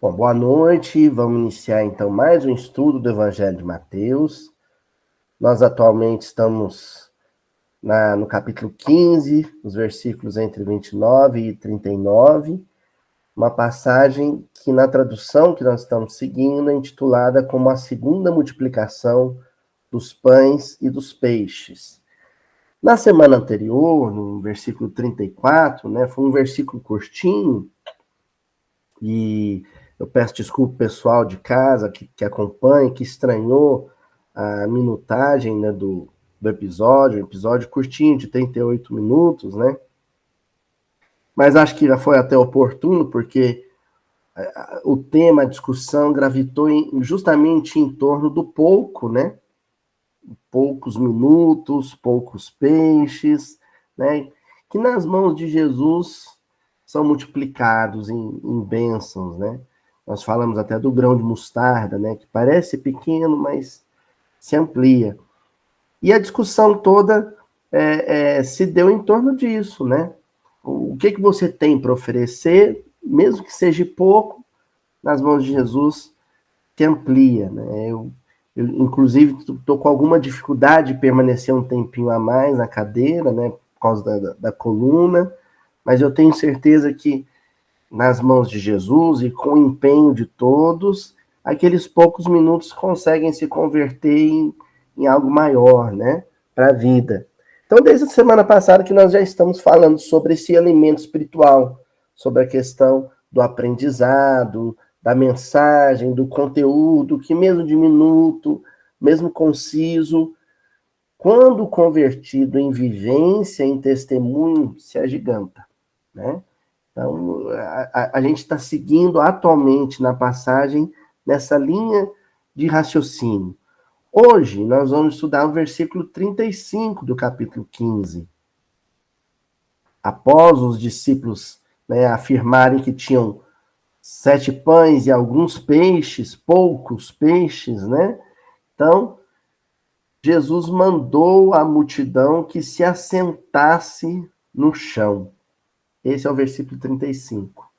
Bom, boa noite. Vamos iniciar então mais um estudo do Evangelho de Mateus. Nós atualmente estamos no capítulo 15, os versículos entre 29 e 39, uma passagem que na tradução que nós estamos seguindo é intitulada como a segunda multiplicação dos pães e dos peixes. Na semana anterior, no versículo 34, foi um versículo curtinho, e eu peço desculpa ao pessoal de casa que acompanha, que estranhou a minutagem do episódio, um episódio curtinho de 38 minutos, Mas acho que já foi até oportuno, porque o tema, a discussão gravitou justamente em torno do pouco, Poucos minutos, poucos peixes, Que nas mãos de Jesus são multiplicados em bênçãos, Nós falamos até do grão de mostarda, que parece pequeno, mas se amplia. E a discussão toda se deu em torno disso, O que você tem para oferecer, mesmo que seja pouco, nas mãos de Jesus, que amplia, Eu, inclusive, estou com alguma dificuldade de permanecer um tempinho a mais na cadeira, por causa da coluna, mas eu tenho certeza que nas mãos de Jesus e com o empenho de todos, aqueles poucos minutos conseguem se converter em algo maior, para a vida. Então, desde a semana passada que nós já estamos falando sobre esse alimento espiritual, sobre a questão do aprendizado, da mensagem, do conteúdo, que mesmo diminuto, mesmo conciso, quando convertido em vivência, em testemunho, se agiganta, Então, a gente está seguindo atualmente na passagem nessa linha de raciocínio. Hoje, nós vamos estudar o versículo 35 do capítulo 15. Após os discípulos afirmarem que tinham 7 pães e alguns peixes, poucos peixes, Então, Jesus mandou a multidão que se assentasse no chão. Esse é o versículo 35.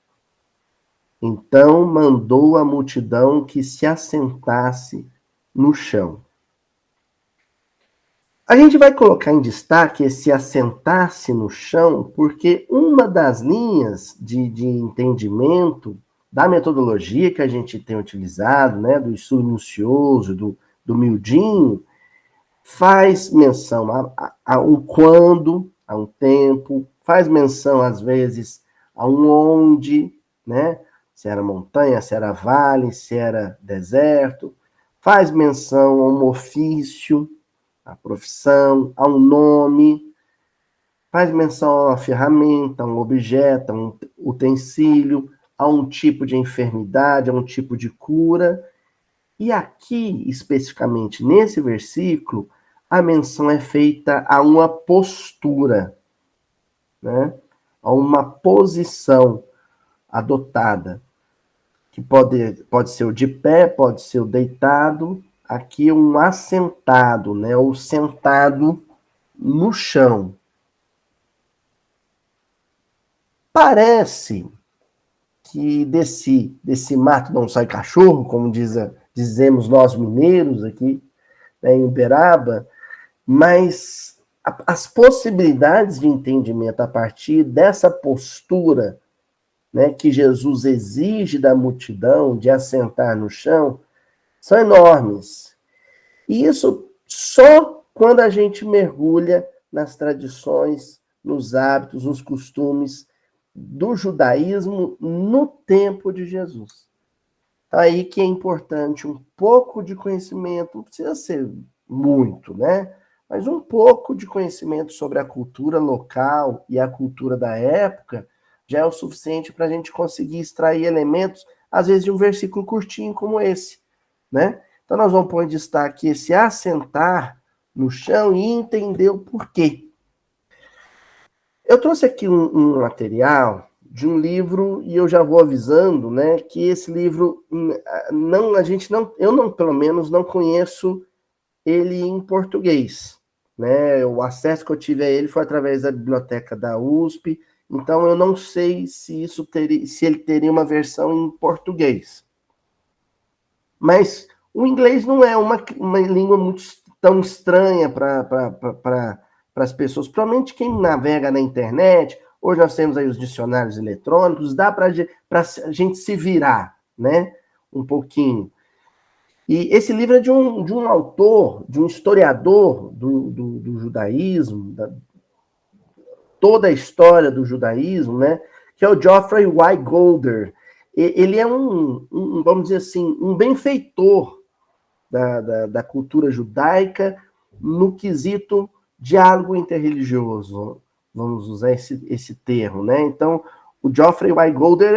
Então, mandou a multidão que se assentasse no chão. A gente vai colocar em destaque esse assentar-se no chão, porque uma das linhas de entendimento da metodologia que a gente tem utilizado, do estudo minucioso, do miudinho, faz menção a um quando, a um tempo, faz menção, às vezes, a um onde, Se era montanha, se era vale, se era deserto. Faz menção a um ofício, a profissão, a um nome. Faz menção a uma ferramenta, a um objeto, a um utensílio, a um tipo de enfermidade, a um tipo de cura. E aqui, especificamente nesse versículo, a menção é feita a uma postura, a uma posição adotada, que pode ser o de pé, pode ser o deitado, aqui um assentado, ou sentado no chão. Parece que desse mato não sai cachorro, como dizemos nós mineiros aqui, em Uberaba, mas as possibilidades de entendimento a partir dessa postura, que Jesus exige da multidão de assentar no chão, são enormes. E isso só quando a gente mergulha nas tradições, nos hábitos, nos costumes do judaísmo no tempo de Jesus. Aí que é importante um pouco de conhecimento, não precisa ser muito, mas um pouco de conhecimento sobre a cultura local e a cultura da época já é o suficiente para a gente conseguir extrair elementos, às vezes, de um versículo curtinho como esse, Então, nós vamos pôr em destaque esse assentar no chão e entender o porquê. Eu trouxe aqui um material de um livro, e eu já vou avisando, que esse livro, eu pelo menos, não conheço ele em português, O acesso que eu tive a ele foi através da biblioteca da USP, Então eu não sei se se ele teria uma versão em português. Mas o inglês não é uma língua muito tão estranha para as pessoas, principalmente quem navega na internet. Hoje nós temos aí os dicionários eletrônicos, dá para a gente se virar, né? Um pouquinho. E esse livro é de um autor, de um historiador do judaísmo, toda a história do judaísmo, né? Que é o Geoffrey Y. Golder. Ele é vamos dizer assim, um benfeitor da cultura judaica no quesito diálogo interreligioso. Vamos usar esse termo, né? Então, o Geoffrey Y. Golder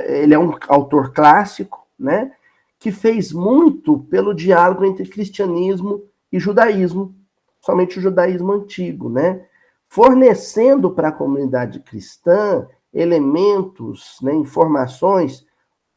ele é um autor clássico, né? Que fez muito pelo diálogo entre cristianismo e judaísmo, somente o judaísmo antigo, né? Fornecendo para a comunidade cristã elementos, né, informações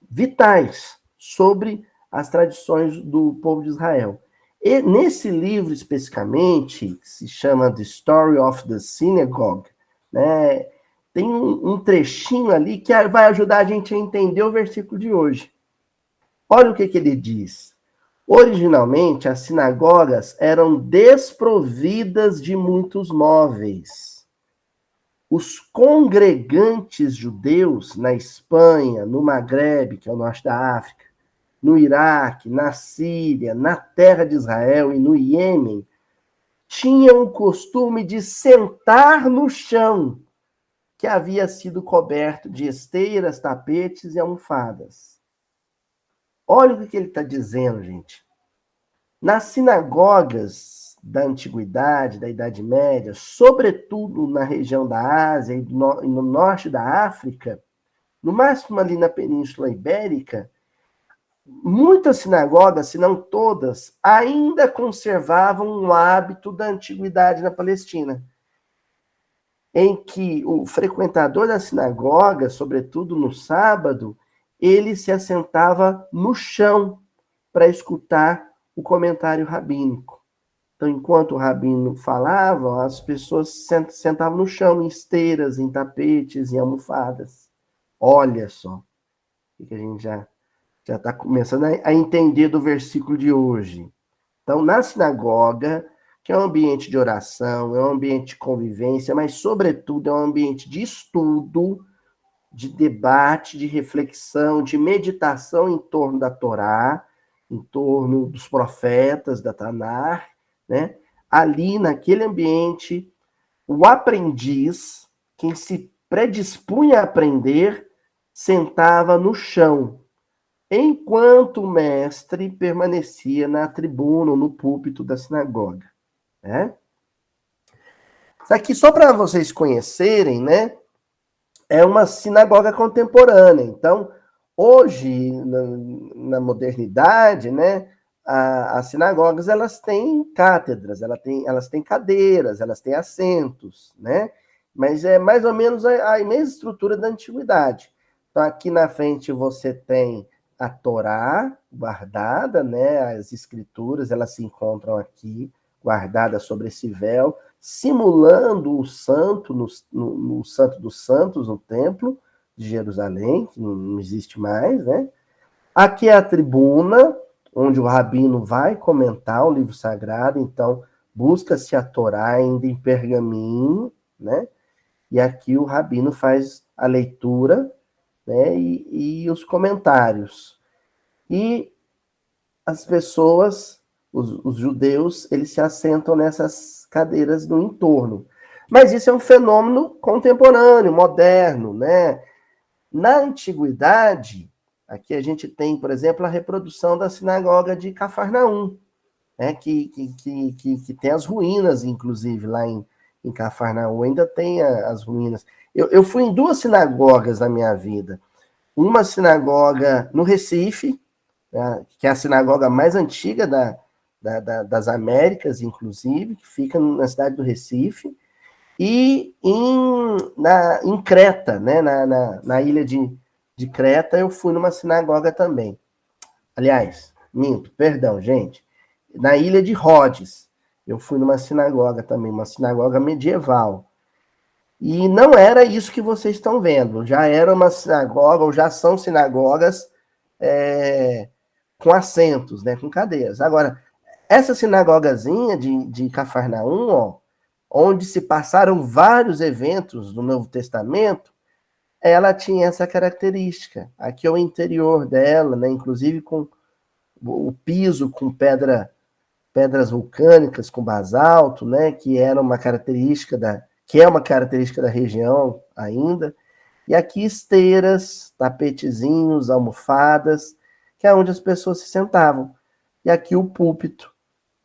vitais sobre as tradições do povo de Israel. E nesse livro especificamente, que se chama The Story of the Synagogue, né, tem um trechinho ali que vai ajudar a gente a entender o versículo de hoje. Olha o que ele diz. Originalmente, as sinagogas eram desprovidas de muitos móveis. Os congregantes judeus na Espanha, no Maghreb, que é o norte da África, no Iraque, na Síria, na terra de Israel e no Iêmen, tinham o costume de sentar no chão, que havia sido coberto de esteiras, tapetes e almofadas. Olha o que ele está dizendo, gente. Nas sinagogas da Antiguidade, da Idade Média, sobretudo na região da Ásia e no norte da África, no máximo ali na Península Ibérica, muitas sinagogas, se não todas, ainda conservavam um hábito da Antiguidade na Palestina, em que o frequentador da sinagoga, sobretudo no sábado, ele se assentava no chão para escutar o comentário rabínico. Então, enquanto o rabino falava, as pessoas sentavam no chão, em esteiras, em tapetes, em almofadas. Olha só, o que a gente já está começando a entender do versículo de hoje. Então, na sinagoga, que é um ambiente de oração, é um ambiente de convivência, mas, sobretudo, é um ambiente de estudo, de debate, de reflexão, de meditação em torno da Torá, em torno dos profetas, da Tanar, né? Ali, naquele ambiente, o aprendiz, quem se predispunha a aprender, sentava no chão, enquanto o mestre permanecia na tribuna ou no púlpito da sinagoga, né? Isso aqui, só para vocês conhecerem, né? É uma sinagoga contemporânea. Então, hoje, na modernidade, né, as sinagogas elas têm cátedras, elas têm cadeiras, elas têm assentos, né? Mas é mais ou menos a mesma estrutura da antiguidade. Então, aqui na frente você tem a Torá guardada, né? As escrituras elas se encontram aqui guardadas sobre esse véu, simulando o santo no Santo dos Santos, no templo de Jerusalém, que não existe mais, né? Aqui é a tribuna, onde o rabino vai comentar o livro sagrado, então busca-se a Torá ainda em pergaminho, né? E aqui o rabino faz a leitura, né? E os comentários. E as pessoas, os judeus, eles se assentam nessas cadeiras no entorno. Mas isso é um fenômeno contemporâneo, moderno, né? Na antiguidade, aqui a gente tem, por exemplo, a reprodução da sinagoga de Cafarnaum, né? que tem as ruínas, inclusive, lá em Cafarnaum, ainda tem as ruínas. Eu fui em duas sinagogas na minha vida. Uma sinagoga no Recife, que é a sinagoga mais antiga das Américas, inclusive, que fica na cidade do Recife, e em Creta, né, na ilha de Creta, eu fui numa sinagoga também. Aliás, minto, perdão, gente. Na ilha de Rhodes, eu fui numa sinagoga também, uma sinagoga medieval. E não era isso que vocês estão vendo. Já era uma sinagoga, ou já são sinagogas com assentos, né, com cadeiras. Agora, essa sinagogazinha de Cafarnaum, ó, onde se passaram vários eventos do Novo Testamento, ela tinha essa característica. Aqui é o interior dela, né, inclusive com o piso com pedras vulcânicas, com basalto, né, que era uma característica que é uma característica da região ainda. E aqui esteiras, tapetezinhos, almofadas, que é onde as pessoas se sentavam. E aqui o púlpito,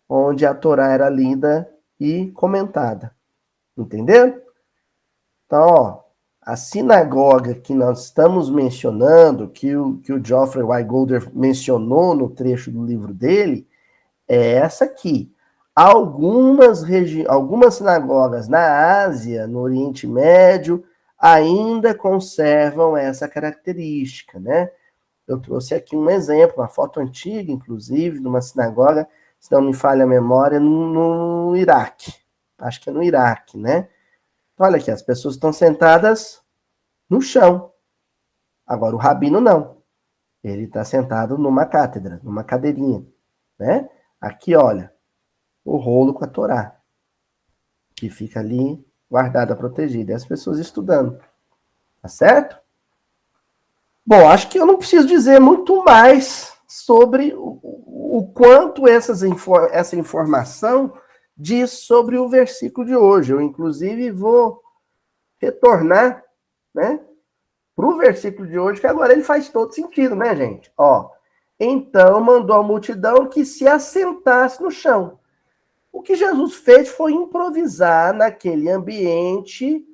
onde a Torá era lida e comentada. Entendeu? Então, ó, a sinagoga que nós estamos mencionando, que o Geoffrey Y. Golder mencionou no trecho do livro dele, é essa aqui. Algumas sinagogas na Ásia, no Oriente Médio, ainda conservam essa característica, né? Eu trouxe aqui um exemplo, uma foto antiga, inclusive, de uma sinagoga, se não me falha a memória, no Iraque. Acho que é no Iraque, né? Olha aqui, as pessoas estão sentadas no chão. Agora, o rabino não. Ele está sentado numa cátedra, numa cadeirinha, né? Aqui, olha, o rolo com a Torá, que fica ali guardada, protegida. E as pessoas estudando. Tá certo? Bom, acho que eu não preciso dizer muito mais sobre o quanto essa informação diz sobre o versículo de hoje. Eu, inclusive, vou retornar, né, para o versículo de hoje, que agora ele faz todo sentido, né, gente? Ó, então mandou a multidão que se assentasse no chão. O que Jesus fez foi improvisar naquele ambiente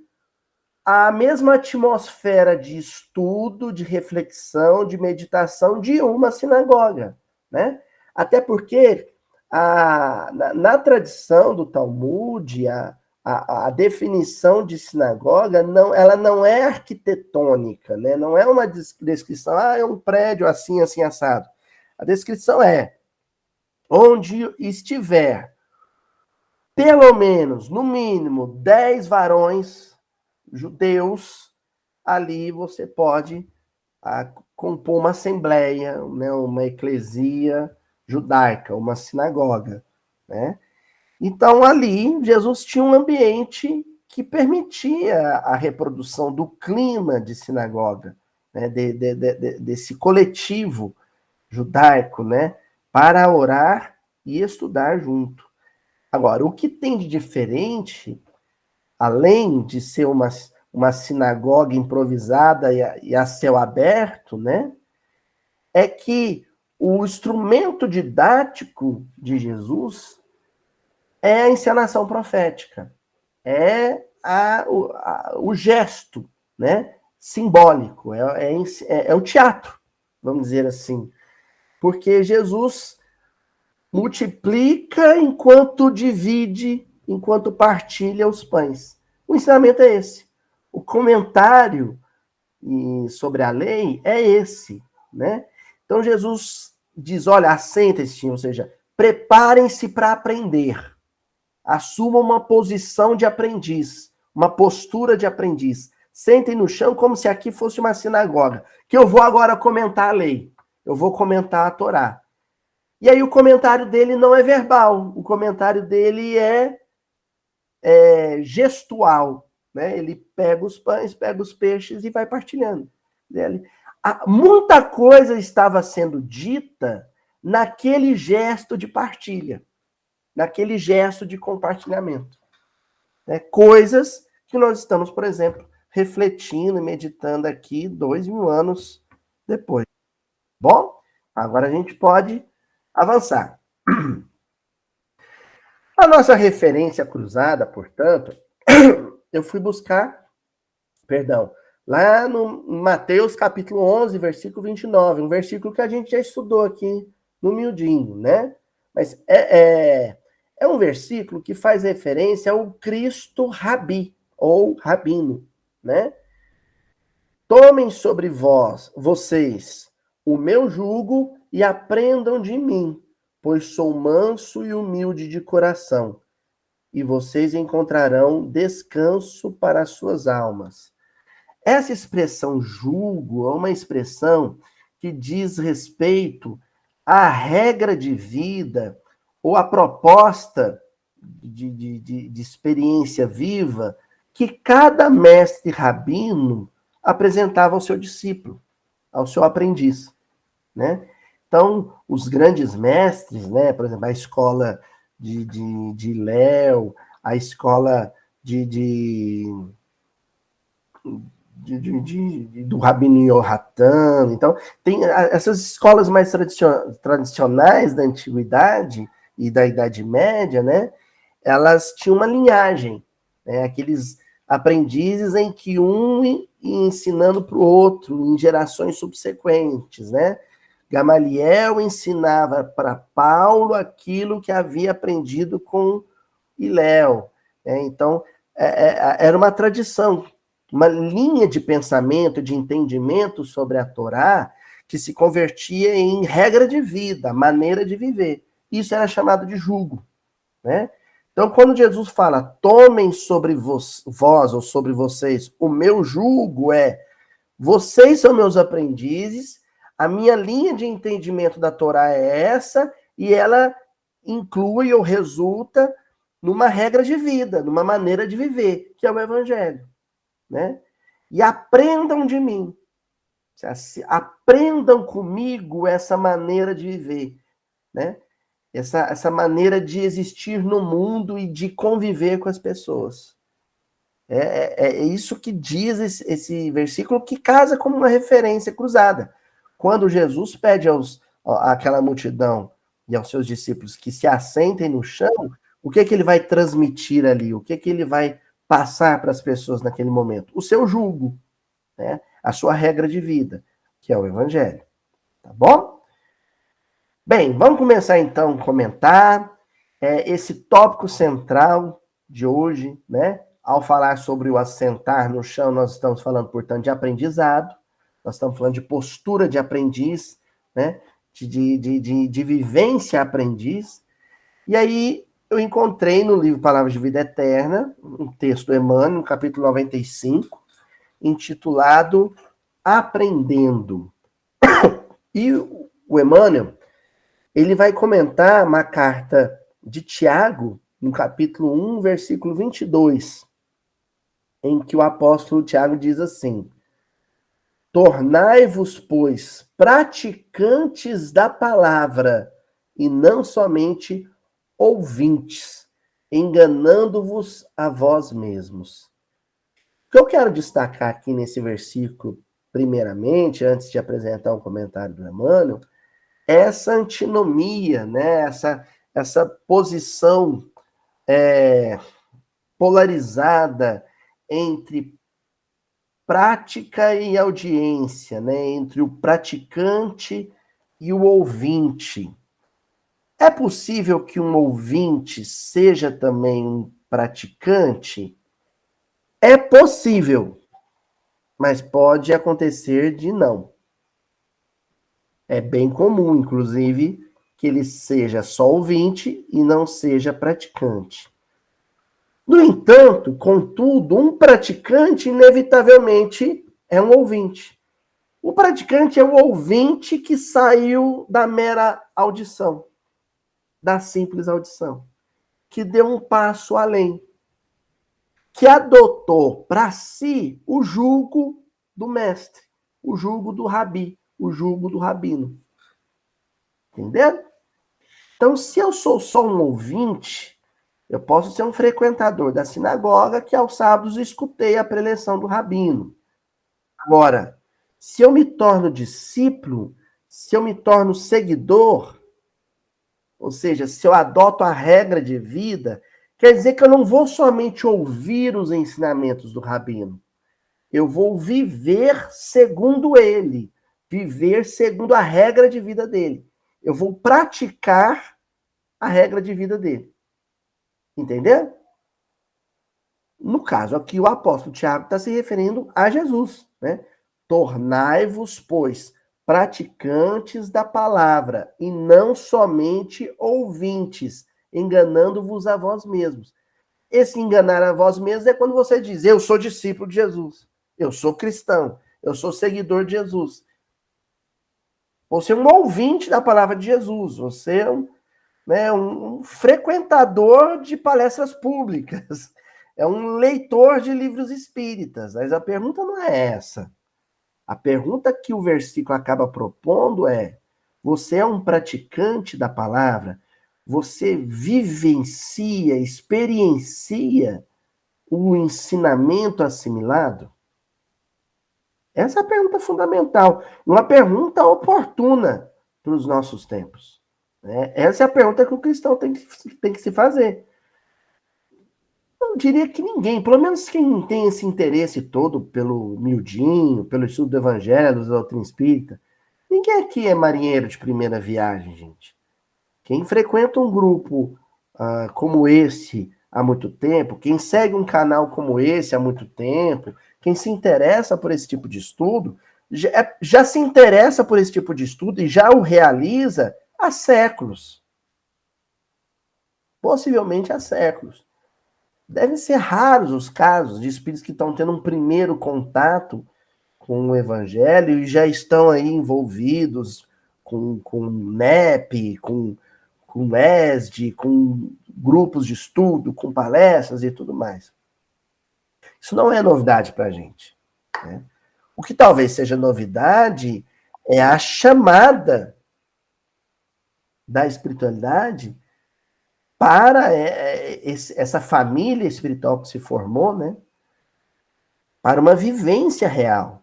a mesma atmosfera de estudo, de reflexão, de meditação de uma sinagoga, né? Até porque na tradição do Talmud, a definição de sinagoga ela não é arquitetônica, né? Não é uma descrição, é um prédio assim, assim, assado. A descrição é onde estiver pelo menos, no mínimo, 10 varões judeus, ali você pode compor uma assembleia, né, uma eclesia judaica, uma sinagoga, né? Então, ali, Jesus tinha um ambiente que permitia a reprodução do clima de sinagoga, né, desse coletivo judaico, né, para orar e estudar junto. Agora, o que tem de diferente, além de ser uma sinagoga improvisada e a céu aberto, né, é que o instrumento didático de Jesus é a encenação profética, é o gesto, né, simbólico, é o teatro, vamos dizer assim. Porque Jesus multiplica enquanto divide, enquanto partilha os pães. O ensinamento é esse. O comentário sobre a lei é esse, né? Então Jesus diz, olha, assentem-se, ou seja, preparem-se para aprender. Assumam uma posição de aprendiz, uma postura de aprendiz. Sentem no chão como se aqui fosse uma sinagoga, que eu vou agora comentar a lei. Eu vou comentar a Torá. E aí o comentário dele não é verbal, o comentário dele é gestual, né? Ele pega os pães, pega os peixes e vai partilhando. Muita coisa estava sendo dita naquele gesto de partilha, naquele gesto de compartilhamento. Né? Coisas que nós estamos, por exemplo, refletindo e meditando aqui 2000 anos depois. Bom, agora a gente pode avançar. A nossa referência cruzada, portanto, eu fui buscar, lá no Mateus capítulo 11, versículo 29, um versículo que a gente já estudou aqui no miudinho, né? Mas é um versículo que faz referência ao Cristo Rabi, ou Rabino, né? Tomem sobre vocês, o meu jugo e aprendam de mim, pois sou manso e humilde de coração, e vocês encontrarão descanso para as suas almas. Essa expressão julgo é uma expressão que diz respeito à regra de vida ou à proposta de experiência viva que cada mestre rabino apresentava ao seu discípulo, ao seu aprendiz, né? Então, os grandes mestres, né, por exemplo, a escola de Léo, a escola do Rabino Yohatan. Então, tem essas escolas mais tradicionais da antiguidade e da Idade Média, né? Elas tinham uma linhagem, né? Aqueles aprendizes em que um ia ensinando para o outro em gerações subsequentes, né? Gamaliel ensinava para Paulo aquilo que havia aprendido com Hilel, né? Então, era uma tradição, uma linha de pensamento, de entendimento sobre a Torá, que se convertia em regra de vida, maneira de viver. Isso era chamado de jugo, né? Então, quando Jesus fala, tomem sobre vós ou sobre vocês o meu jugo, vocês são meus aprendizes, a minha linha de entendimento da Torá é essa, e ela inclui ou resulta numa regra de vida, numa maneira de viver, que é o Evangelho, né? E aprendam de mim, aprendam comigo essa maneira de viver, né? Essa maneira de existir no mundo e de conviver com as pessoas. É isso que diz esse versículo, que casa como uma referência cruzada. Quando Jesus pede àquela multidão e aos seus discípulos que se assentem no chão, o que ele vai transmitir ali? O que ele vai passar para as pessoas naquele momento? O seu jugo, né? A sua regra de vida, que é o Evangelho. Tá bom? Bem, vamos começar então a comentar esse tópico central de hoje, né? Ao falar sobre o assentar no chão, nós estamos falando, portanto, de aprendizado, nós estamos falando de postura de aprendiz, né? De vivência aprendiz. E aí eu encontrei no livro Palavras de Vida Eterna, um texto do Emmanuel, no capítulo 95, intitulado Aprendendo. E o Emmanuel, ele vai comentar uma carta de Tiago, no capítulo 1, versículo 22, em que o apóstolo Tiago diz assim: tornai-vos, pois, praticantes da palavra, e não somente ouvintes, enganando-vos a vós mesmos. O que eu quero destacar aqui nesse versículo, primeiramente, antes de apresentar um comentário do Emmanuel, essa antinomia, né? essa posição polarizada entre prática e audiência, né? Entre o praticante e o ouvinte. É possível que um ouvinte seja também um praticante? É possível, mas pode acontecer de não. É bem comum, inclusive, que ele seja só ouvinte e não seja praticante. No entanto, contudo, um praticante inevitavelmente é um ouvinte. O praticante é o ouvinte que saiu da mera audição, da simples audição, que deu um passo além, que adotou para si o jugo do mestre, o jugo do rabi, o jugo do rabino. Entendeu? Então, se eu sou só um ouvinte, eu posso ser um frequentador da sinagoga que aos sábados escutei a preleção do rabino. Agora, se eu me torno discípulo, se eu me torno seguidor, ou seja, se eu adoto a regra de vida, quer dizer que eu não vou somente ouvir os ensinamentos do rabino. Eu vou viver segundo ele, viver segundo a regra de vida dele. Eu vou praticar a regra de vida dele. Entendeu? No caso aqui, o apóstolo Tiago está se referindo a Jesus, né? Tornai-vos, pois, praticantes da palavra, e não somente ouvintes, enganando-vos a vós mesmos. Esse enganar a vós mesmos é quando você diz, eu sou discípulo de Jesus, eu sou cristão, eu sou seguidor de Jesus. Você é um ouvinte da palavra de Jesus, você é um frequentador de palestras públicas, é um leitor de livros espíritas. Mas a pergunta não é essa. A pergunta que o versículo acaba propondo é: você é um praticante da palavra? Você vivencia, experiencia o ensinamento assimilado? Essa é a pergunta fundamental. Uma pergunta oportuna para os nossos tempos. Né? Essa é a pergunta que o cristão tem que se fazer. Eu diria que ninguém, pelo menos quem tem esse interesse todo pelo miudinho, pelo estudo do evangelho, da doutrina espírita, ninguém aqui é marinheiro de primeira viagem, gente. Quem frequenta um grupo como esse há muito tempo, quem segue um canal como esse há muito tempo, quem se interessa por esse tipo de estudo, já se interessa por esse tipo de estudo e já o realiza há séculos. Possivelmente há séculos. Devem ser raros os casos de espíritos que estão tendo um primeiro contato com o evangelho e já estão aí envolvidos com NEP, com ESD, com grupos de estudo, com palestras e tudo mais. Isso não é novidade para a gente. Né? O que talvez seja novidade é a chamada da espiritualidade para essa família espiritual que se formou, né? Para uma vivência real,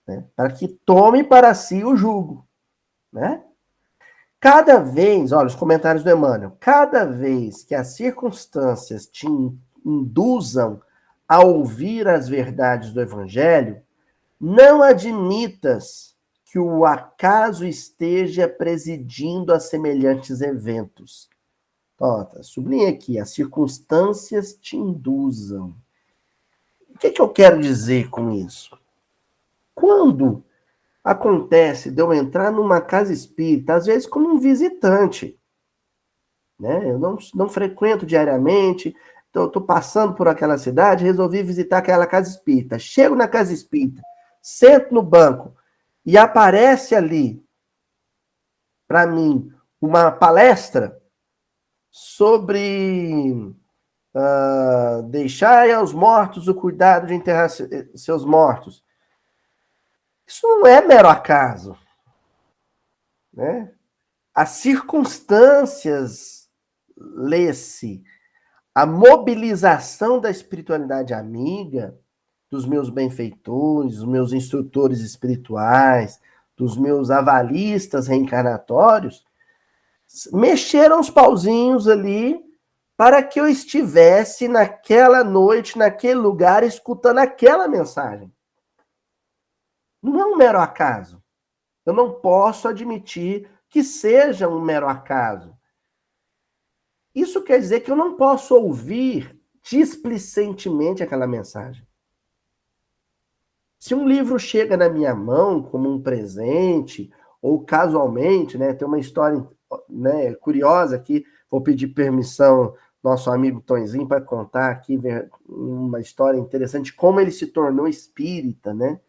né? Para que tome para si o jugo. Né? Cada vez, olha os comentários do Emmanuel, cada vez que as circunstâncias te induzam a ouvir as verdades do Evangelho, não admitas que o acaso esteja presidindo a semelhantes eventos. Tota, sublinha aqui, as circunstâncias te induzam. O que eu quero dizer com isso? Quando acontece de eu entrar numa casa espírita, às vezes como um visitante, né? Eu não frequento diariamente, estou passando por aquela cidade, resolvi visitar aquela casa espírita. Chego na casa espírita, sento no banco e aparece ali, para mim, uma palestra sobre deixai aos mortos o cuidado de enterrar seus mortos. Isso não é mero acaso. Né? As circunstâncias, lê-se, a mobilização da espiritualidade amiga, dos meus benfeitores, dos meus instrutores espirituais, dos meus avalistas reencarnatórios, mexeram os pauzinhos ali para que eu estivesse naquela noite, naquele lugar, escutando aquela mensagem. Não é um mero acaso. Eu não posso admitir que seja um mero acaso. Isso quer dizer que eu não posso ouvir displicentemente aquela mensagem. Se um livro chega na minha mão como um presente, ou casualmente, né, tem uma história, né, curiosa aqui, vou pedir permissão nosso amigo Tonzinho para contar aqui uma história interessante, como ele se tornou espírita, né?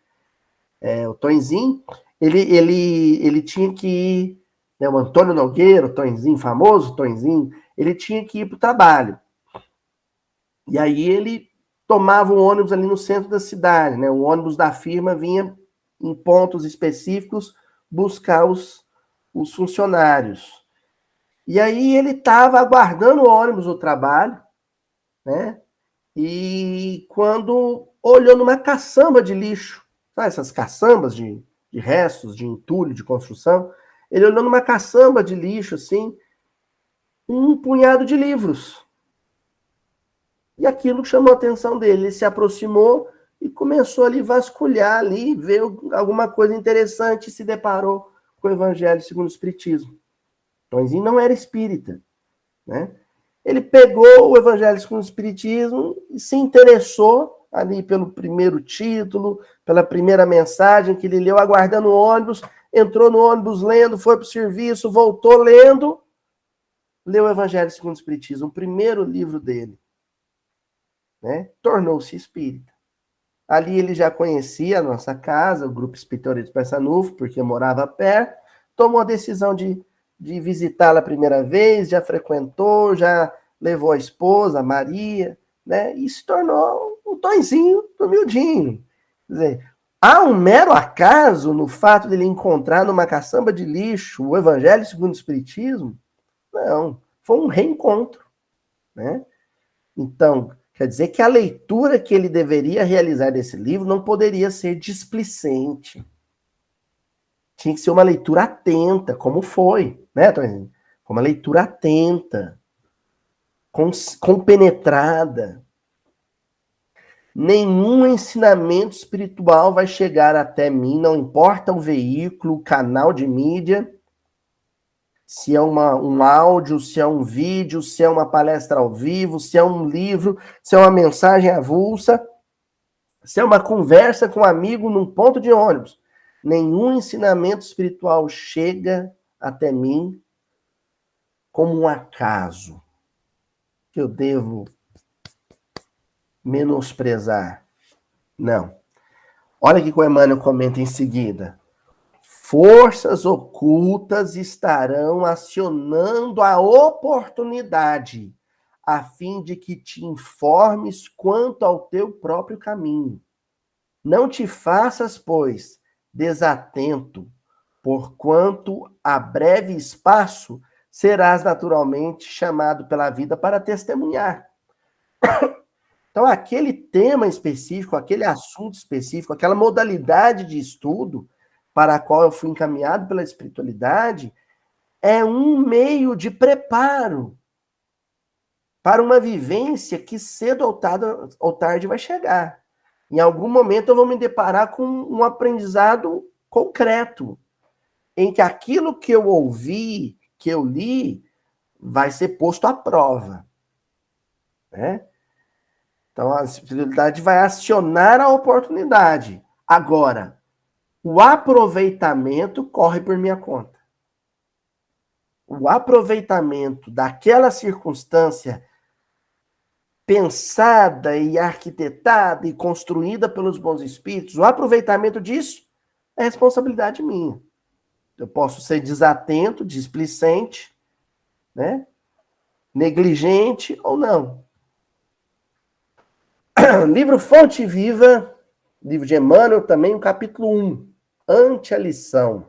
O Tonzinho, ele tinha que ir, né, o Antônio Nogueira, o Tonzinho, famoso Tonzinho, ele tinha que ir para o trabalho. E aí ele tomava um ônibus ali no centro da cidade, né? O ônibus da firma vinha em pontos específicos buscar os funcionários. E aí ele estava aguardando o ônibus do trabalho, né? E quando olhou numa caçamba de lixo, sabe essas caçambas de restos, de entulho, de construção, ele olhou numa caçamba de lixo, assim, um punhado de livros. E aquilo chamou a atenção dele. Ele se aproximou e começou ali vasculhar ali, ver alguma coisa interessante e se deparou com o Evangelho segundo o Espiritismo. Tonzinho não era espírita, né? Ele pegou o Evangelho segundo o Espiritismo e se interessou ali pelo primeiro título, pela primeira mensagem que ele leu, aguardando o ônibus, entrou no ônibus lendo, foi para o serviço, voltou lendo, leu o Evangelho segundo o Espiritismo, o primeiro livro dele. né? Tornou-se espírita. Ali ele já conhecia a nossa casa, o Grupo Espírita de Persanufo, porque morava perto, tomou a decisão de visitá-la a primeira vez, já frequentou, já levou a esposa, a Maria, né? E se tornou um Tonzinho do Mildinho. Quer dizer, há um mero acaso no fato de ele encontrar numa caçamba de lixo o Evangelho segundo o Espiritismo? Não, foi um reencontro, né? Então, quer dizer que a leitura que ele deveria realizar desse livro não poderia ser displicente. Tinha que ser uma leitura atenta, como foi, né, Tonzinho? Uma leitura atenta, compenetrada. Nenhum ensinamento espiritual vai chegar até mim, não importa o veículo, o canal de mídia, se é um áudio, se é um vídeo, se é uma palestra ao vivo, se é um livro, se é uma mensagem avulsa, se é uma conversa com um amigo num ponto de ônibus. Nenhum ensinamento espiritual chega até mim como um acaso que eu devo menosprezar. Não. Olha o que o Emmanuel comenta em seguida. Forças ocultas estarão acionando a oportunidade a fim de que te informes quanto ao teu próprio caminho. Não te faças, pois, desatento, porquanto a breve espaço serás naturalmente chamado pela vida para testemunhar. Então, aquele tema específico, aquele assunto específico, aquela modalidade de estudo para a qual eu fui encaminhado pela espiritualidade, é um meio de preparo para uma vivência que cedo ou tarde vai chegar. Em algum momento eu vou me deparar com um aprendizado concreto, em que aquilo que eu ouvi, que eu li, vai ser posto à prova, né? Então, a espiritualidade vai acionar a oportunidade. Agora, o aproveitamento corre por minha conta. O aproveitamento daquela circunstância pensada e arquitetada e construída pelos bons espíritos, o aproveitamento disso é responsabilidade minha. Eu posso ser desatento, displicente, né? Negligente ou não. Livro Fonte Viva, livro de Emmanuel, também o capítulo 1, ante a lição.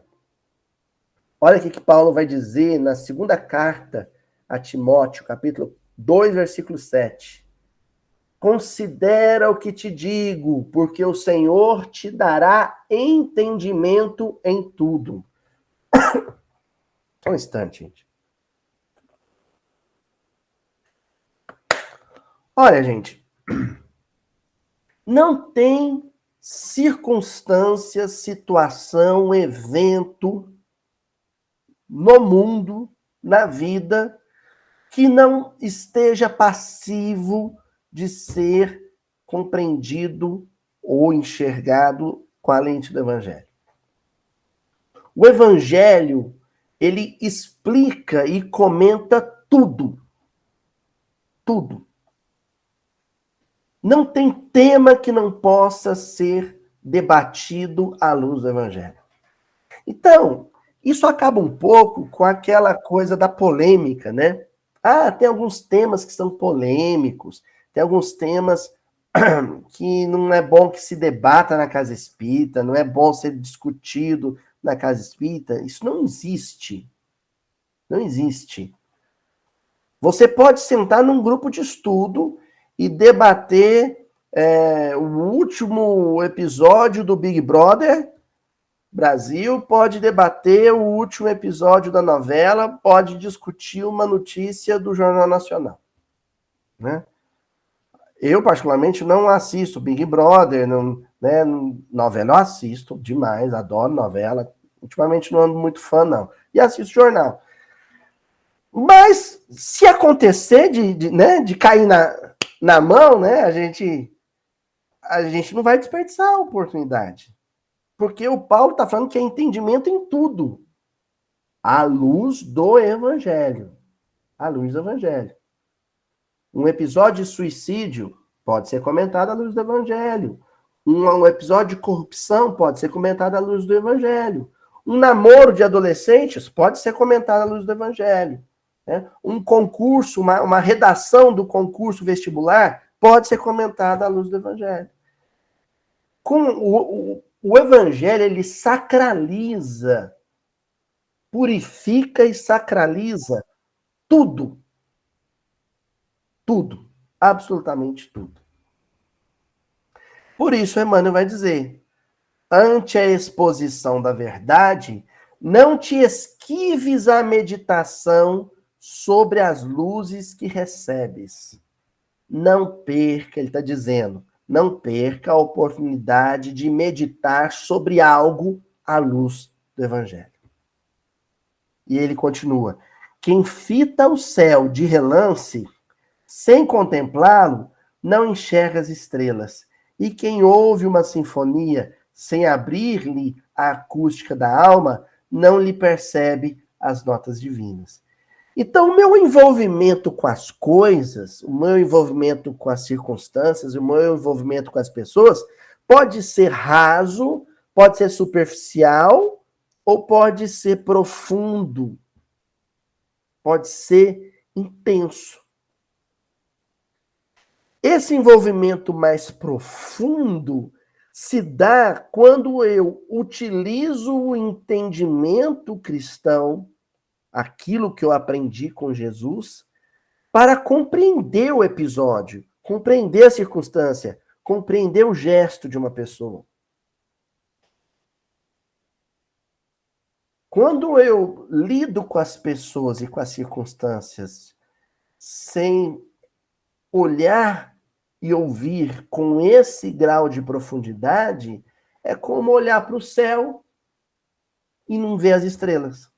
Olha o que Paulo vai dizer na segunda carta a Timóteo, capítulo 2, versículo 7. Considera o que te digo, porque o Senhor te dará entendimento em tudo. Só um instante, gente. Olha, gente, não tem circunstância, situação, evento no mundo, na vida, que não esteja passivo de ser compreendido ou enxergado com a lente do Evangelho. O Evangelho, ele explica e comenta tudo. Tudo. Não tem tema que não possa ser debatido à luz do Evangelho. Então, isso acaba um pouco com aquela coisa da polêmica, né? Ah, tem alguns temas que são polêmicos, tem alguns temas que não é bom que se debata na casa espírita, não é bom ser discutido na casa espírita. Isso não existe. Não existe. Você pode sentar num grupo de estudo e debater o último episódio do Big Brother Brasil, pode debater o último episódio da novela, pode discutir uma notícia do Jornal Nacional, né? Eu, particularmente, não assisto Big Brother, não, né, novela eu assisto demais, adoro novela, ultimamente não ando muito fã, não, e assisto jornal. Mas, se acontecer de cair na mão, né, a gente não vai desperdiçar a oportunidade. Porque o Paulo está falando que é entendimento em tudo. À luz do Evangelho. À luz do Evangelho. Um episódio de suicídio Pode ser comentado à luz do Evangelho. Um episódio de corrupção pode ser comentado à luz do Evangelho. Um namoro de adolescentes pode ser comentado à luz do Evangelho. Né? Um concurso, uma redação do concurso vestibular pode ser comentada à luz do Evangelho. O Evangelho, ele sacraliza, purifica e sacraliza tudo. Tudo. Absolutamente tudo. Por isso, Emmanuel vai dizer, ante a exposição da verdade, não te esquives à meditação sobre as luzes que recebes. Não perca, ele está dizendo, não perca a oportunidade de meditar sobre algo à luz do Evangelho. E ele continua, quem fita o céu de relance, sem contemplá-lo, não enxerga as estrelas. E quem ouve uma sinfonia sem abrir-lhe a acústica da alma, não lhe percebe as notas divinas. Então, o meu envolvimento com as coisas, o meu envolvimento com as circunstâncias, o meu envolvimento com as pessoas, pode ser raso, pode ser superficial, ou pode ser profundo, pode ser intenso. Esse envolvimento mais profundo se dá quando eu utilizo o entendimento cristão, aquilo que eu aprendi com Jesus, para compreender o episódio, compreender a circunstância, compreender o gesto de uma pessoa. Quando eu lido com as pessoas e com as circunstâncias sem olhar e ouvir com esse grau de profundidade, é como olhar para o céu e não ver as estrelas.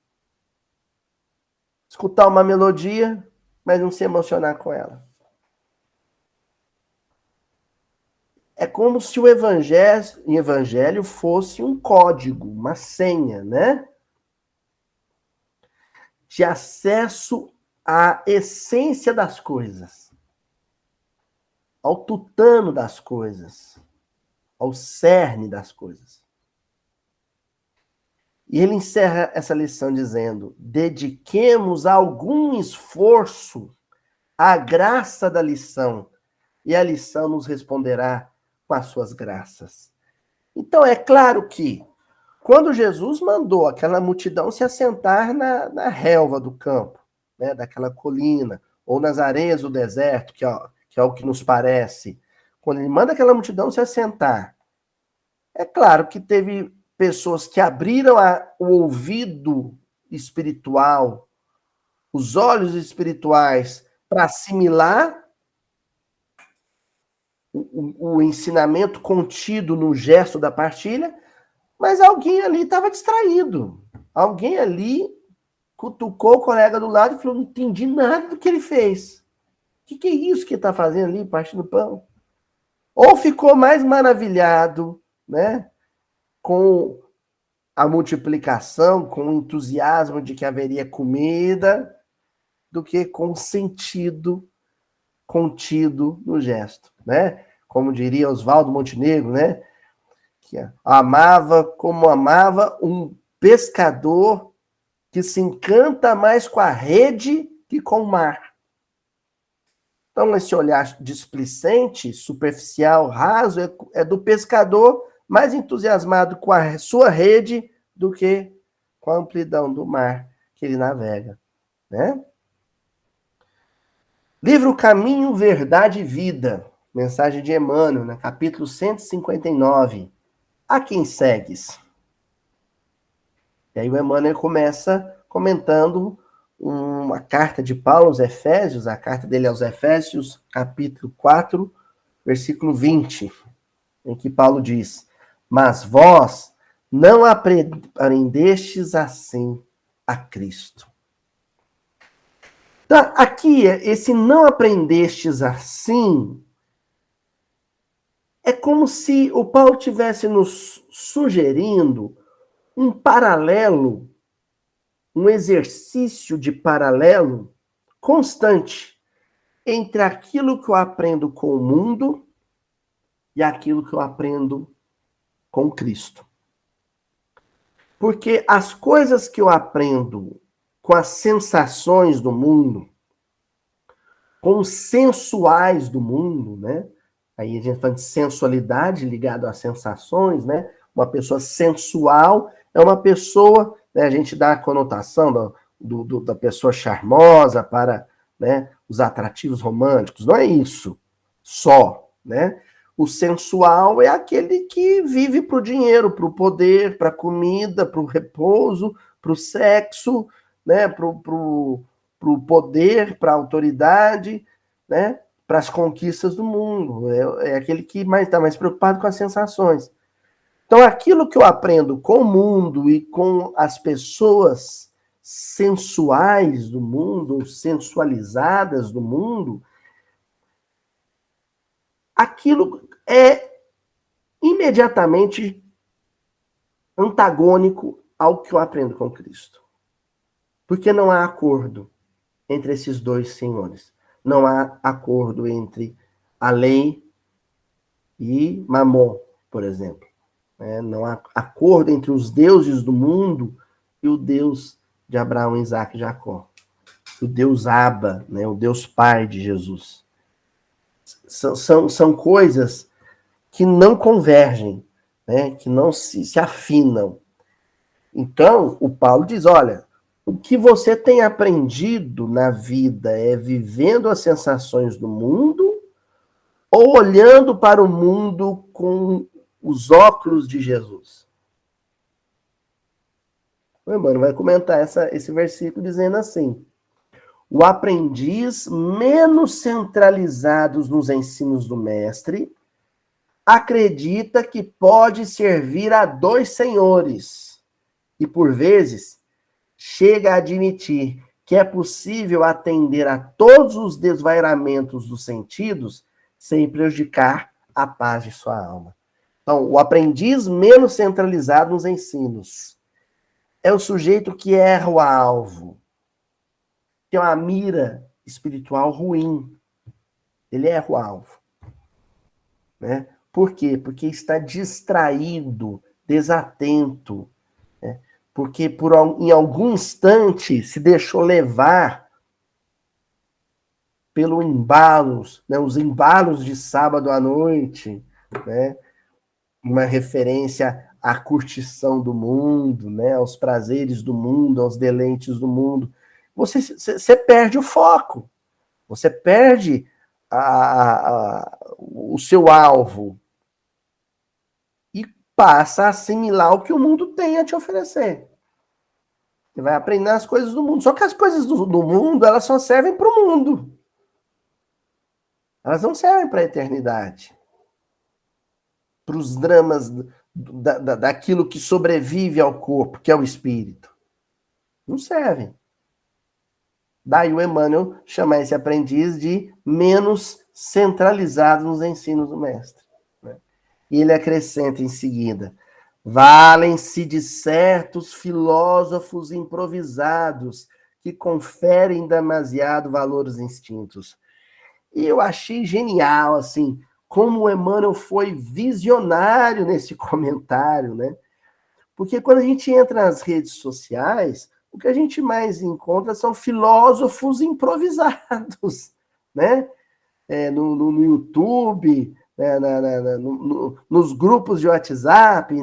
Escutar uma melodia, mas não se emocionar com ela. É como se o evangelho fosse um código, uma senha, né? De acesso à essência das coisas, ao tutano das coisas, ao cerne das coisas. E ele encerra essa lição dizendo, dediquemos algum esforço à graça da lição, e a lição nos responderá com as suas graças. Então, é claro que, quando Jesus mandou aquela multidão se assentar na relva do campo, né, daquela colina, ou nas areias do deserto, que é o que nos parece, quando ele manda aquela multidão se assentar, é claro que teve pessoas que abriram o ouvido espiritual, os olhos espirituais, para assimilar o ensinamento contido no gesto da partilha, mas alguém ali estava distraído. Alguém ali cutucou o colega do lado e falou, não entendi nada do que ele fez. O que é isso que ele está fazendo ali, partindo pão? Ou ficou mais maravilhado, né, com a multiplicação, com o entusiasmo de que haveria comida, do que com o sentido contido no gesto, né? Como diria Oswaldo Montenegro, né? Que amava como amava um pescador que se encanta mais com a rede que com o mar. Então, esse olhar displicente, superficial, raso, é do pescador mais entusiasmado com a sua rede do que com a amplidão do mar que ele navega, né? Livro Caminho, Verdade e Vida, mensagem de Emmanuel, no capítulo 159. A quem segues? E aí o Emmanuel começa comentando uma carta de Paulo aos Efésios, a carta dele aos Efésios, capítulo 4, versículo 20, em que Paulo diz, mas vós não aprendestes assim a Cristo. Então, aqui, esse não aprendestes assim, é como se o Paulo estivesse nos sugerindo um paralelo, um exercício de paralelo constante entre aquilo que eu aprendo com o mundo e aquilo que eu aprendo com Cristo. Porque as coisas que eu aprendo com as sensações do mundo, com os sensuais do mundo, né? Aí a gente fala de sensualidade ligado às sensações, né? Uma pessoa sensual é uma pessoa, né? A gente dá a conotação da pessoa charmosa para, né, os atrativos românticos. Não é isso só, né? O sensual é aquele que vive para o dinheiro, para o poder, para a comida, para o repouso, para o sexo, né? Para o poder, para a autoridade, né? Para as conquistas do mundo. É aquele que está mais preocupado com as sensações. Então, aquilo que eu aprendo com o mundo e com as pessoas sensuais do mundo, ou sensualizadas do mundo, aquilo é imediatamente antagônico ao que eu aprendo com Cristo. Porque não há acordo entre esses dois senhores. Não há acordo entre a lei e Mamon, por exemplo. Não há acordo entre os deuses do mundo e o Deus de Abraão, Isaac e Jacó. O Deus Abba, né? O Deus Pai de Jesus. São coisas que não convergem, né? Que não se afinam. Então, o Paulo diz, olha, o que você tem aprendido na vida é vivendo as sensações do mundo ou olhando para o mundo com os óculos de Jesus? O Emmanuel vai comentar esse versículo dizendo assim: o aprendiz menos centralizado nos ensinos do mestre acredita que pode servir a dois senhores e, por vezes, chega a admitir que é possível atender a todos os desvairamentos dos sentidos sem prejudicar a paz de sua alma. Então, o aprendiz menos centralizado nos ensinos é o sujeito que erra o alvo, tem uma mira espiritual ruim. Ele erra o alvo. Né? Por quê? Porque está distraído, desatento. Né? Porque em algum instante se deixou levar pelo embalos, né? Os embalos de sábado à noite, né? Uma referência à curtição do mundo, né? Aos prazeres do mundo, aos deleites do mundo. Você perde o foco, você perde o seu alvo e passa a assimilar o que o mundo tem a te oferecer. Você vai aprender as coisas do mundo. Só que as coisas do mundo, elas só servem para o mundo. Elas não servem para a eternidade. Para os dramas daquilo que sobrevive ao corpo, que é o espírito. Não servem. Daí o Emmanuel chama esse aprendiz de menos centralizado nos ensinos do mestre. Né? E ele acrescenta em seguida: valem-se de certos filósofos improvisados que conferem demasiado valor aos instintos. E eu achei genial, assim, como o Emmanuel foi visionário nesse comentário, né? Porque quando a gente entra nas redes sociais, o que a gente mais encontra são filósofos improvisados, né? No YouTube, né? Nos grupos de WhatsApp,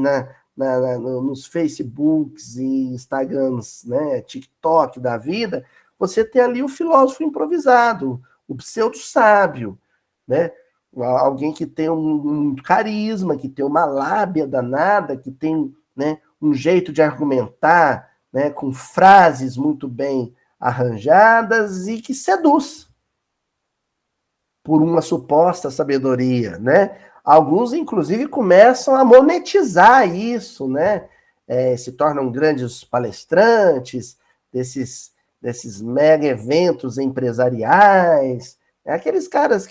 nos Facebooks e Instagrams, né? TikTok da vida, você tem ali o filósofo improvisado, o pseudo-sábio, né? Alguém que tem um carisma, que tem uma lábia danada, que tem, né, um jeito de argumentar, né, com frases muito bem arranjadas e que seduz por uma suposta sabedoria, né? Alguns, inclusive, começam a monetizar isso, né? Se tornam grandes palestrantes desses mega eventos empresariais. Aqueles caras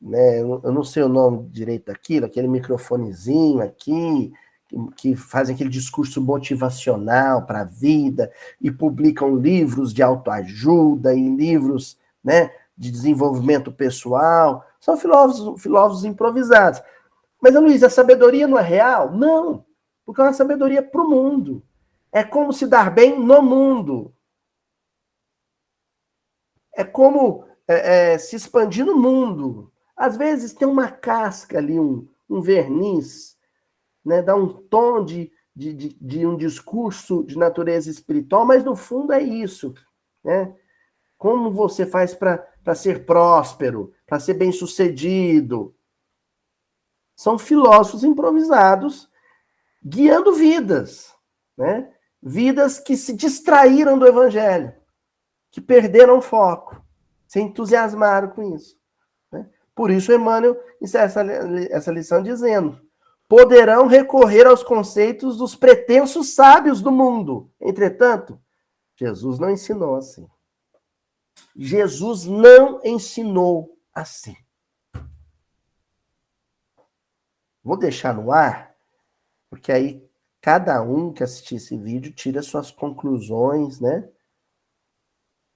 né, eu não sei o nome direito daquilo, aquele microfonezinho aqui, que fazem aquele discurso motivacional para a vida e publicam livros de autoajuda e livros, né, de desenvolvimento pessoal. São filósofos improvisados. Mas, Luiz, a sabedoria não é real? Não, porque é uma sabedoria para o mundo. É como se dar bem no mundo. É como se expandir no mundo. Às vezes tem uma casca ali, um verniz, né, dá um tom de um discurso de natureza espiritual, mas no fundo é isso. Né? Como você faz para ser próspero, para ser bem-sucedido? São filósofos improvisados guiando vidas, né? Vidas que se distraíram do evangelho, que perderam o foco, se entusiasmaram com isso. Né? Por isso, Emmanuel encerra essa lição dizendo: poderão recorrer aos conceitos dos pretensos sábios do mundo. Entretanto, Jesus não ensinou assim. Jesus não ensinou assim. Vou deixar no ar, porque aí cada um que assistir esse vídeo tira suas conclusões, né?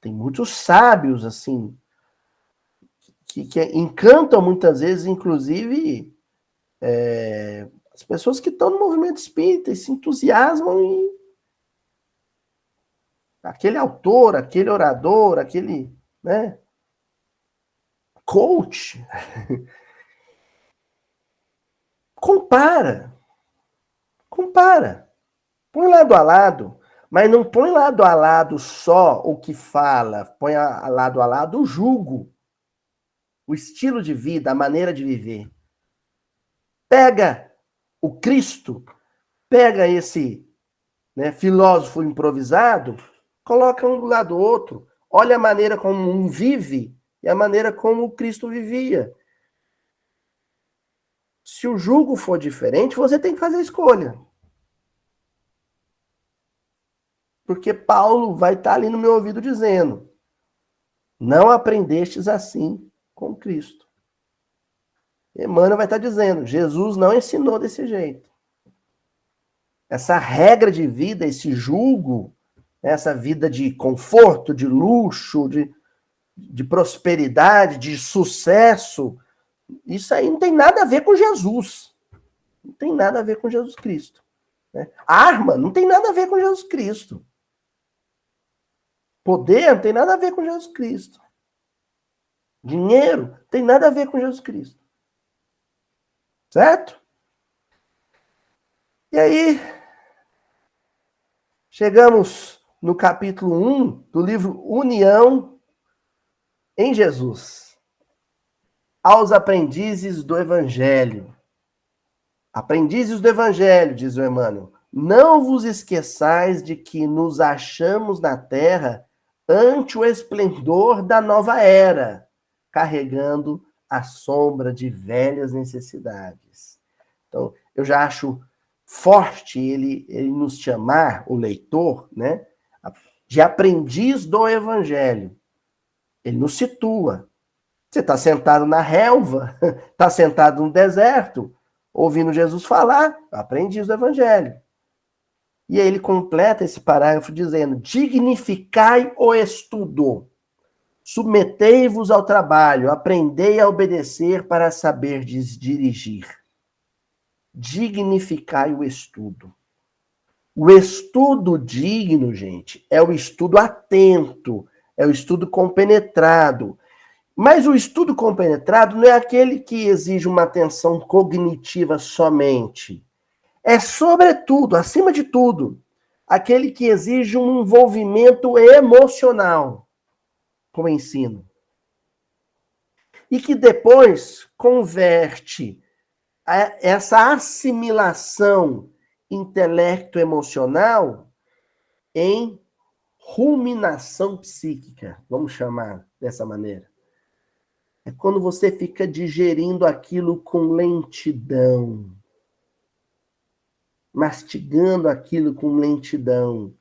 Tem muitos sábios, assim, que encantam muitas vezes, inclusive, as pessoas que estão no movimento espírita e se entusiasmam em aquele autor, aquele orador, aquele, né, coach. Compara. Põe lado a lado, mas não põe lado a lado só o que fala, põe lado a lado o jugo, o estilo de vida, a maneira de viver. Pega o Cristo, pega esse, né, filósofo improvisado, coloca um do lado do outro, olha a maneira como um vive e a maneira como o Cristo vivia. Se o jugo for diferente, você tem que fazer a escolha. Porque Paulo vai estar ali no meu ouvido dizendo: não aprendestes assim com Cristo. Emmanuel vai estar dizendo: Jesus não ensinou desse jeito. Essa regra de vida, esse jugo, essa vida de conforto, de luxo, de prosperidade, de sucesso, isso aí não tem nada a ver com Jesus. Não tem nada a ver com Jesus Cristo. Né? Arma não tem nada a ver com Jesus Cristo. Poder não tem nada a ver com Jesus Cristo. Dinheiro não tem nada a ver com Jesus Cristo. Certo? E aí, chegamos no capítulo 1 do livro União em Jesus. Aos aprendizes do Evangelho. Aprendizes do Evangelho, diz o Emmanuel, não vos esqueçais de que nos achamos na terra ante o esplendor da nova era, carregando a sombra de velhas necessidades. Então, eu já acho forte ele nos chamar, o leitor, né, de aprendiz do Evangelho. Ele nos situa. Você está sentado na relva, está sentado no deserto, ouvindo Jesus falar, aprendiz do Evangelho. E aí ele completa esse parágrafo dizendo: dignificai o estudo, submetei-vos ao trabalho, aprendei a obedecer para saberdes dirigir. Dignificai o estudo. O estudo digno, gente, é o estudo atento, é o estudo compenetrado. Mas o estudo compenetrado não é aquele que exige uma atenção cognitiva somente. É, sobretudo, acima de tudo, aquele que exige um envolvimento emocional com o ensino. E que depois converte essa assimilação intelecto-emocional em ruminação psíquica, vamos chamar dessa maneira. É quando você fica digerindo aquilo com lentidão, mastigando aquilo com lentidão,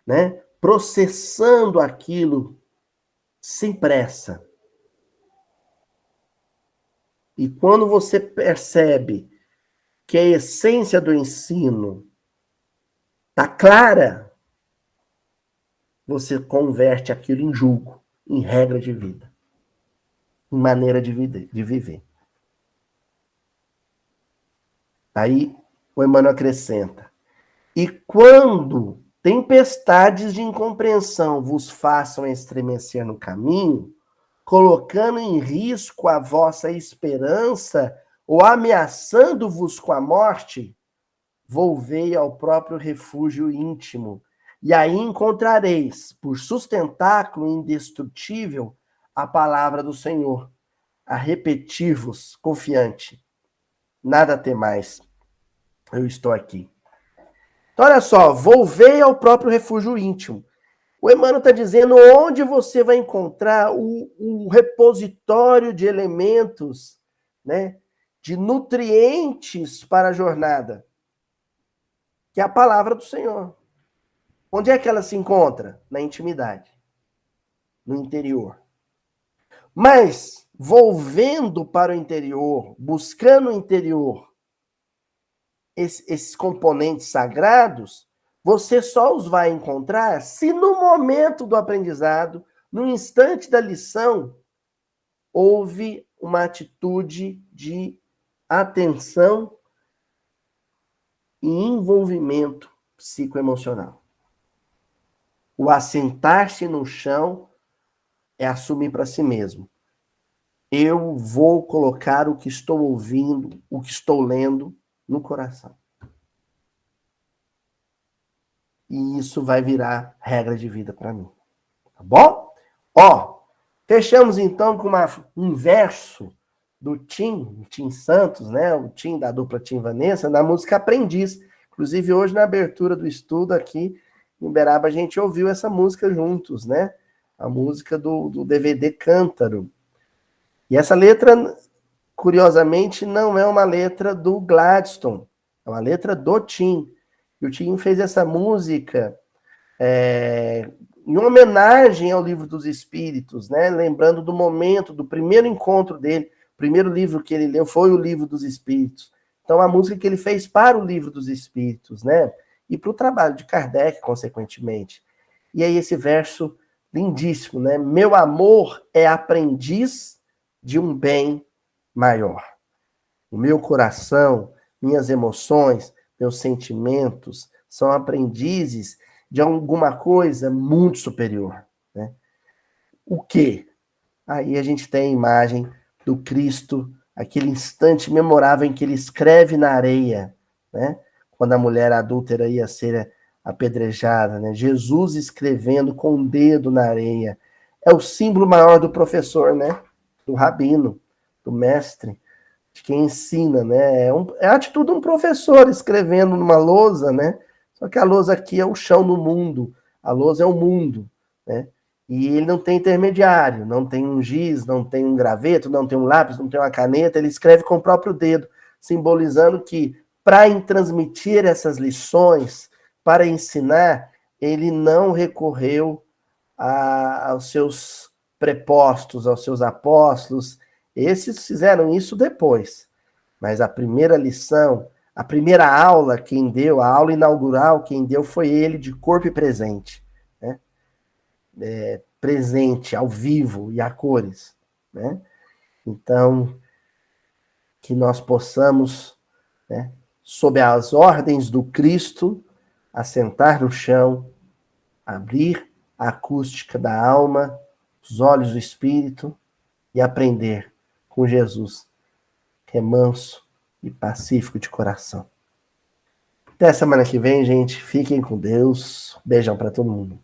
né? Processando aquilo sem pressa. E quando você percebe que a essência do ensino está clara, você converte aquilo em julgo, em regra de vida, em maneira de viver. Aí o Emmanuel acrescenta: e quando tempestades de incompreensão vos façam estremecer no caminho, colocando em risco a vossa esperança ou ameaçando-vos com a morte, volvei ao próprio refúgio íntimo, e aí encontrareis, por sustentáculo indestrutível, a palavra do Senhor, a repetir-vos, confiante: nada temais, eu estou aqui. Então, olha só, volvei ao próprio refúgio íntimo. O Emmanuel está dizendo onde você vai encontrar o repositório de elementos, né, de nutrientes para a jornada, que é a palavra do Senhor. Onde é que ela se encontra? Na intimidade, no interior. Mas, volvendo para o interior, buscando o interior, esses componentes sagrados, você só os vai encontrar se no momento do aprendizado, no instante da lição, houve uma atitude de atenção e envolvimento psicoemocional. O assentar-se no chão é assumir para si mesmo: eu vou colocar o que estou ouvindo, o que estou lendo no coração. E isso vai virar regra de vida para mim. Tá bom? Ó, fechamos então com um verso do Tim Santos, né? O Tim da dupla Tim Vanessa, na música Aprendiz. Inclusive, hoje, na abertura do estudo aqui em Uberaba, a gente ouviu essa música juntos, né? A música do DVD Cântaro. E essa letra, curiosamente, não é uma letra do Gladstone, é uma letra do Tim. E o Tim fez essa música em homenagem ao Livro dos Espíritos, né? Lembrando do momento, do primeiro encontro dele. O primeiro livro que ele leu foi o Livro dos Espíritos. Então, a música que ele fez para o Livro dos Espíritos, né? E para o trabalho de Kardec, consequentemente. E aí esse verso lindíssimo, né? Meu amor é aprendiz de um bem maior. O meu coração, minhas emoções, meus sentimentos são aprendizes de alguma coisa muito superior, né? O quê? Aí a gente tem a imagem do Cristo, aquele instante memorável em que ele escreve na areia, né? Quando a mulher adúltera ia ser apedrejada, né? Jesus escrevendo com o dedo na areia. É o símbolo maior do professor, né? Do rabino, do mestre, de quem ensina, né? É a atitude de um professor escrevendo numa lousa, né? Só que a lousa aqui é o chão do mundo, a lousa é o mundo, né? E ele não tem intermediário, não tem um giz, não tem um graveto, não tem um lápis, não tem uma caneta, ele escreve com o próprio dedo, simbolizando que para transmitir essas lições, para ensinar, ele não recorreu aos seus prepostos, aos seus apóstolos. Esses fizeram isso depois. Mas a primeira lição, a primeira aula, quem deu, a aula inaugural, quem deu foi ele, de corpo e presente. Né? Presente, ao vivo e a cores. Né? Então, que nós possamos, né, sob as ordens do Cristo, assentar no chão, abrir a acústica da alma, os olhos do espírito e aprender com Jesus, que é manso e pacífico de coração. Até semana que vem, gente. Fiquem com Deus. Beijão para todo mundo.